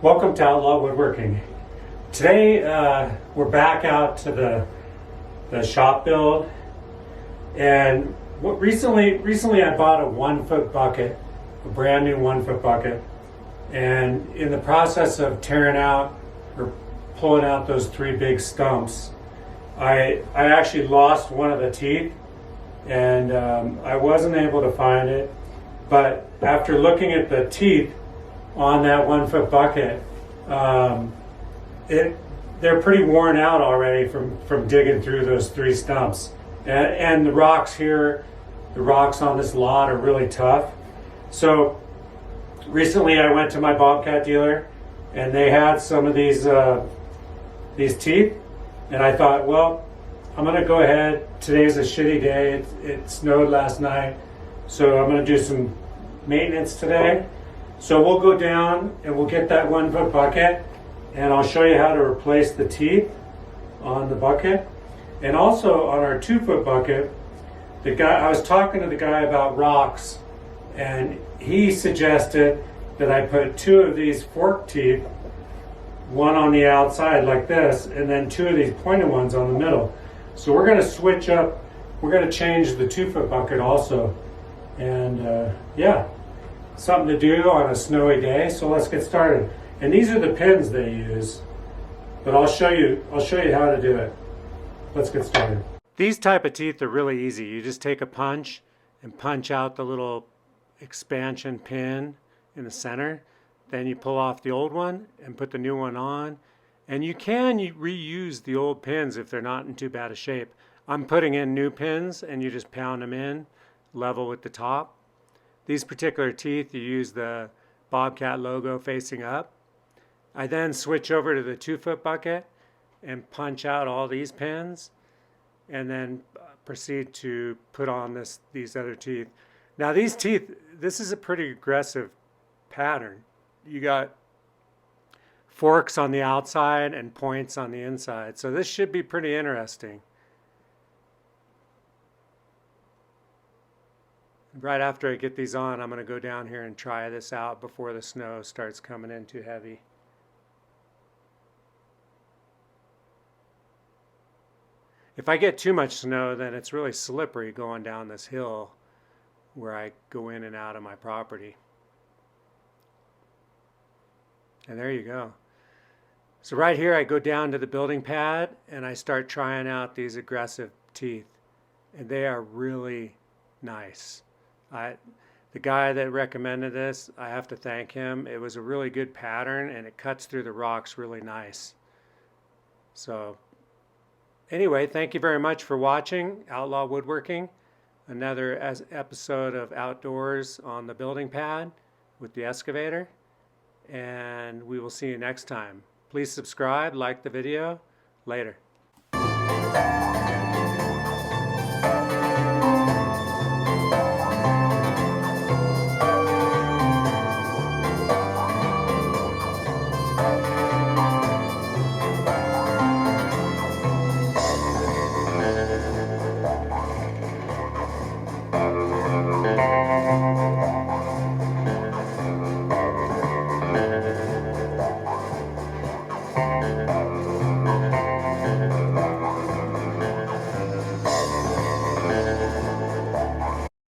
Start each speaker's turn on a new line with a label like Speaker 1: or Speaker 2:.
Speaker 1: Welcome to Outlaw Woodworking. Today we're back out to the shop build, and recently I bought a 1 foot bucket, a brand new 1 foot bucket, and in the process of tearing out or pulling out those 3 big stumps, I actually lost one of the teeth, and I wasn't able to find it. But after looking at the teeth on that 1 foot bucket, they're pretty worn out already from digging through those 3 stumps. And the rocks here, the rocks on this lot are really tough. So recently I went to my bobcat dealer and they had some of these teeth, and I thought, well, I'm gonna go ahead. Today's a shitty day. It snowed last night, so I'm gonna do some maintenance today. So we'll go down and we'll get that 1 foot bucket, and I'll show you how to replace the teeth on the bucket. And also on our 2 foot bucket, I was talking to the guy about rocks, and he suggested that I put 2 of these fork teeth, one on the outside like this, and then 2 of these pointed ones on the middle. So we're gonna switch up, we're gonna change the 2 foot bucket also. And yeah, something to do on a snowy day, so let's get started. And these are the pins they use, but I'll show you how to do it. Let's get started. These type of teeth are really easy. You just take a punch and punch out the little expansion pin in the center. Then you pull off the old one and put the new one on. And you can reuse the old pins if they're not in too bad a shape. I'm putting in new pins, and you just pound them in level with the top. These particular teeth, you use the Bobcat logo facing up. I then switch over to the 2 foot bucket and punch out all these pins, and then proceed to put on these other teeth. Now these teeth, this is a pretty aggressive pattern. You got forks on the outside and points on the inside, so this should be pretty interesting. Right after I get these on, I'm going to go down here and try this out before the snow starts coming in too heavy. If I get too much snow, then it's really slippery going down this hill where I go in and out of my property. And there you go. So right here I go down to the building pad and I start trying out these aggressive teeth. And they are really nice. The guy that recommended this, I have to thank him. It was a really good pattern, and it cuts through the rocks really nice. So anyway, thank you very much for watching Outlaw Woodworking, another episode of Outdoors on the building pad with the excavator, and we will see you next time. Please subscribe, like the video. Later.